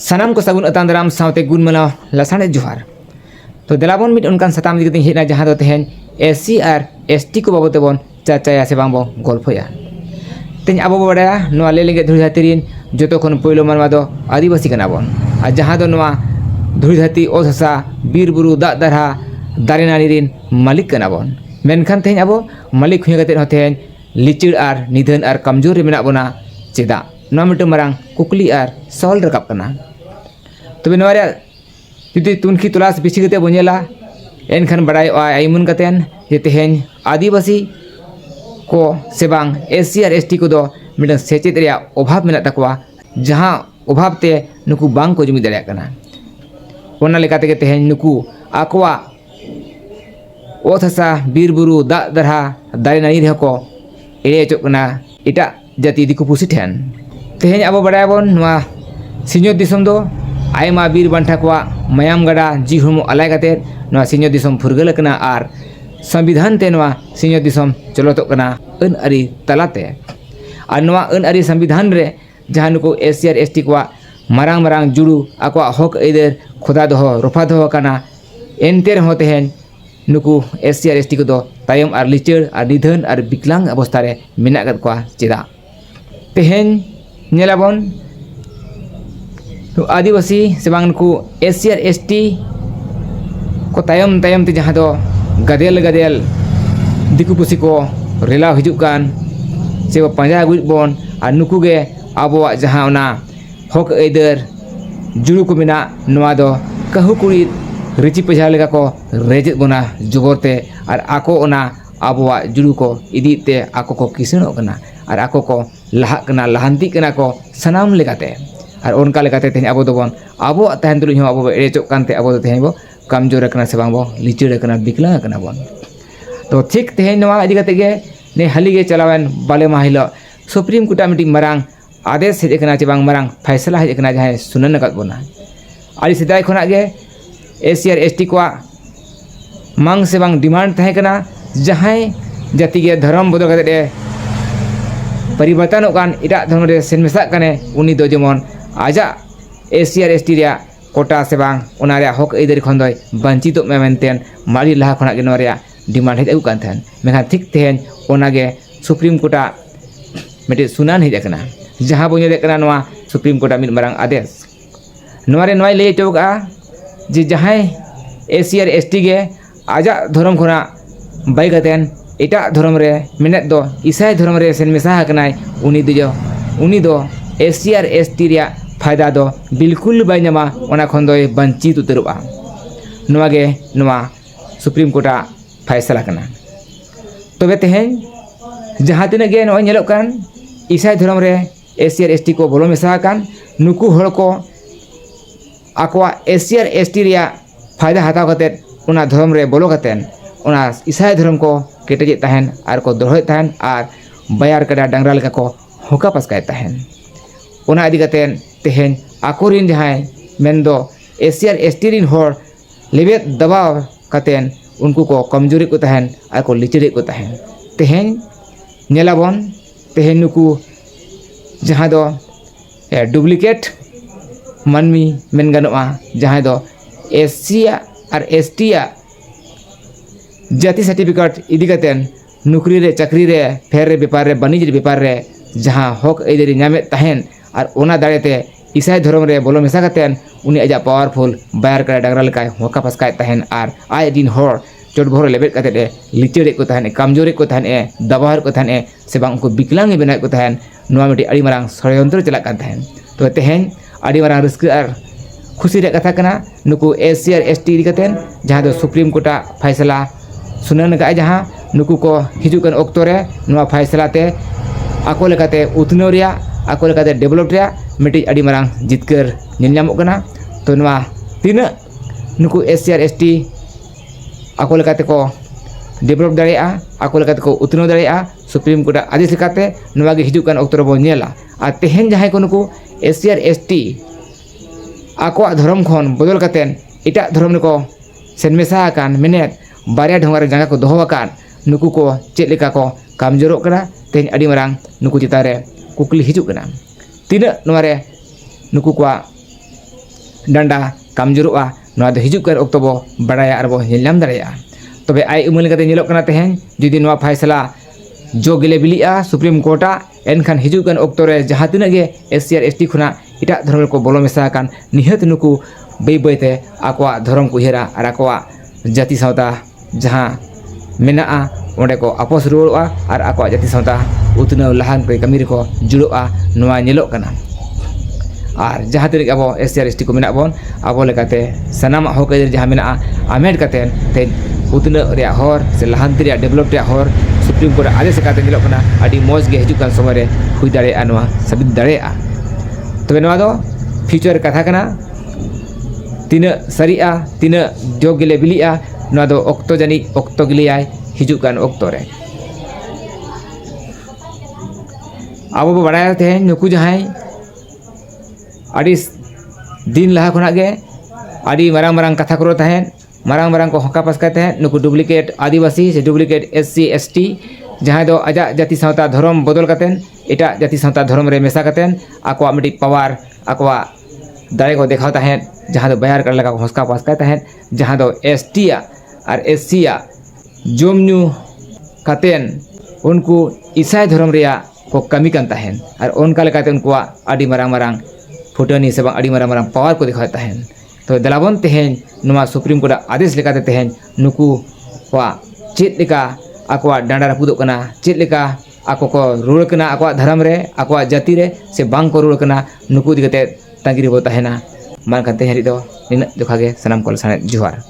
सानाम को सगुन अतान दाराम सावते गुण मनाव लसाने जोहार। तो देलाबन मिट उनकान सताम दिगते हेना जहां दो तेहेन एससी और एसटी को बाबते बन चर्चाया से बांग बो गल्पया। तेज आबो बडाया नोआ लेलेगे धुरी धरती रिन जतो खन पहिलो मानवा दो आदिवासी कना बन आ जहां दो नोआ धुरी धरती ओस हसा बीर बुरु दाग दरहा दारे नारी रिन मालिक कना बन। मेनखान तेज आबो मालिक हुई गते तेहेन लिचिड़ और निधन और कमजोर रे मेना बना चेदा नोआ मिट मारांग कुकली और सवाल रकाब कना। तबे नोआ रे जुदी तुनखी तलाश बिछि गते बनेला एनखान बड़ाई आइमुन कतेन जे तेहेन आदिवासी को से बांग एससी और एसटी को दो मिडन सेचेत रे अभाव मेना तकवा जहां अभाव ते नुकु बांग को जुमी दरिया कना। ओना लेकाते के तेहेन नुकु आकवा ओत हसा बीर बुरु दाग दरहा दारे नारी रे को एड़े चोक कना एटा जाति दिकु पुसी ठेन। तेहेन आबो बड़ायबन नोआ सिंजो दिसम दो आयमा बीर बांठा को मायाम गड़ा जी हरमो अलाय कते नोआ सिंजो दिसम फुरगल कना और संविधान ते नोआ सिंजो दिसम चलतो कना अन अरी तलाते और नोआ अन अरी संविधान रे जहां नुको एससी और एसटी को मारांग मारांग जुड़ू आको हक एदर खुदा दो रफा दो कना एनते रहो तेहेन नुकु एससी और एसटी को दो तायम और लिचड़ और निधन और विकलांग अवस्था रे मेना गत को चेदा। तेहेन नेलाबन तो आदिवासी से बांग नुकु एससी और एसटी को तायम तायम ते जहां दो गदेल गदेल दिकु पुसी को रेला हिजुक कान से पंजा गुज बन और नुकु गे आबो जहां ओना हक एदर जुड़ू को मेना नोआ दो कहू कुड़ी रिची पजा लेका को रेजेत बना जुगोरते और आको ओना आबोआ जुड़ू को इदीते आको को किसनो कना और आको को लहा कना लहांती कना को सनाम लेकाते और उनका लेकाते तेन आबो दोबन आबो तहन तुलि हो आबो एचो कानते आबो तेन बो कमजोर कना से बांग बो लिचड़ कना बिकला कना बन। तो ठीक तेन नोआ इदी कते गे ने हाली गे चलावन बाले माहिलो सुप्रीम कोर्ट मिटी मारांग आदेश हेज कना चे बांग मारांग फैसला हेज कना जहां सुनन नकत बना आदि सिदाय खना गे एससी और एसटी को मांग से बांग डिमांड तहे कना जहां जाति के धर्म बदल कते परिवर्तन कान इटा धर्म रे सेन मेसा कने उनी दो जेमन आजा एससी और एसटी रे कोटा से बांग ओना रे हक एदर खन दय वंचित मे मेनतेन मारी लहा खना गे नोरिया डिमांड हेज अगु कान थेन मेखा ठीक तेहेन ओना गे सुप्रीम कोर्टा मिटे सुनान हेज कना जहां बो नेले कना नोआ सुप्रीम कोर्टा मिट मारांग आदेश नोआ रे नोय ले चोका जे जहां एससी और एसटी गे आजा धर्म खना बाई गतेन एटा धर्म रे मेनेत दो ईसाई धर्म रे सेन मेसा हकनाय उनी दो एससी और एसटी रे फायदा दो बिल्कुल बाय नमा ओना खन दो वंचित उतरबा नोआ गे नोआ सुप्रीम कोर्टा फैसला कना। तबे तेहेन जहां तिना गे नोय नेलो कान ईसाई धर्म रे एससी और एसटी को बोलो मेसा कान नुकु हड़ को आकोआ एससी और एसटी रे फायदा हताव कते उना धर्म रे बोलो कतेन उना ईसाई धर्म को केटेजे तहन आर को दोहय तहन आर बयार कड़ा डांगरा लेका को होका पसकाय तहन उना इदी कतेन तेहेन आकोरिन जहां मेनदो एससी और एसटी रिन होर लेबेत दबाव कतेन उनको को कमजोरी को तहन आर को लिचड़े को तहन तेहेन नेलाबन तेहेन नुकु जहां दो डुप्लीकेट मानमी मेन गानोआ जहां दो एससी और एसटी जाति सर्टिफिकेट इदी कतेन नौकरी रे चाकरी रे फेर रे व्यापार रे वाणिज्य रे व्यापार रे जहां हक एदरी नामे तहन और ओना दाड़ेते ईसाई धर्म रे बोलो मेसा कतेन उनी आजा पावरफुल बायर का डांगरा लेका होका पसकाय तहन और आय दिन होर चोट भोर लेबेट कते लिचड़े को तहन कमजोरी को तहन दबाहर को तहन से बांग उनको विकलांग बनाय को तहन नोआ मिटी अड़ी मारांग षड्यंत्र चला कान तहन। तो तेहेन अड़ी मारांग रिस्क और खुशी रे कथा कना नुकु एससी और एसटी इदी कतेन जहां दो सुप्रीम कोर्टा फैसला सुनन का जहां नुकु को हिजुकन ऑक्टो रे नोआ फैसला ते आको लेकाते उतनो रिया आको लेकाते डेवलप रिया मिटी अड़ी मारांग जितकर निलनामो कना। तो नोआ तिना नुकु एससी और एसटी आको लेकाते को डेवलप दाड़िया आको लेकाते को उतनो दाड़िया सुप्रीम कोर्ट आदेश लेकाते नोआ गे हिजुकन ऑक्टो रे बो नेला आ तेहेन जहां को नुकु एससी और एसटी आको धर्म खन बदल कतेन एटा धर्म को सेन मेसा कान मेनेत बारिया ढोंगारे जंगा को दोहो कान नुकु को चेत लेका को कमजोरो कना तेन अड़ी मारांग नुकु चितारे कुकली हिजुक कना तीना नोआ रे नुकु को डांडा कमजोरवा नवा दो हिजुक कर ओक्तो बो बड़ाया और बो ᱧᱮᱞ ᱧᱟᱢ दाड़ेया तबे आई उमल कते ᱧᱮᱞᱚᱜ कना तेहेन जुदी नवा फैसला जो गिले बिलिया सुप्रीम कोर्टा एनखान हिजुकन ओक्तो रे जहां तिना गे एससी और एसटी खुना इटा धर्म को बोलो मेसा कान निहत नुकु बै बैते आकोआ धर्म को हेरा और आकोआ जाति सावता जहां मेनाआ ओंडे को आपस रुवाड़ोआ और आकोआ जाति सावता उतनाव लहान को कमी को जुड़ोआ नवा ᱧᱮᱞᱚᱜ कना और जहां तक अब एससी और एसटी को मेना बोन अब लेकाते सनाम हक अइदार जहां मेना आमेट काते ते उतना रे हर से लहानती रे डेवलप रे हर सुप्रीम कोर्ट आदेश काते ᱧᱮᱞᱚᱜ कना आदि मौज गे हिजुक कान समय रे हुई दाड़ेया नवा साबित दाड़ेया तबे नवा दो फ्यूचर कथा कना तीना सरिया तीना जो गिले बिलिया नवा दो ओक्तो जानी ओक्तो गिलियाय हिजुक कान ओक्तो रे अब बो बड़ाया थे नुकु जहां आदि दिन लहा खुना गे आदि मरांग मरांग कथा करो तहेन मरांग मरांग को हका पास कहते हैं नुकु डुप्लीकेट आदिवासी से डुप्लीकेट एससी एसटी जहां दो आजा जाति सावता धर्म बदल कातेन एटा जाति सावता धर्म रे मेसा कातेन आकोआ मिटी पावर आकोआ दाड़े को देखाव तहेन जहां दो बयार कर लगा हस्का पास कहते हैं जहां दो एसटी और एससी जोमन्यू कातेन उनको ईसाई धर्म रे को कमी कान तहेन और उनका लेकाते उनको आदि मरांग मरांग फुटनी से आदि मरांग मरांग पावर को दिखाते हैं तो दलाबन तेहेन नुमा सुप्रीम कोर्ट आदेश लेकाते तेहेन नुकु वा चेत लेका आकोआ डांडा रापुदोग कना चेत लेका आको को रुड़ कना आकोआ धर्म रे आकोआ जाति रे से बांग को रुड़ कना नुकु दिगते तांगिरी बो तहेना मान काते हेरि दो निना जोखा गे सनाम कोल साने जोहार।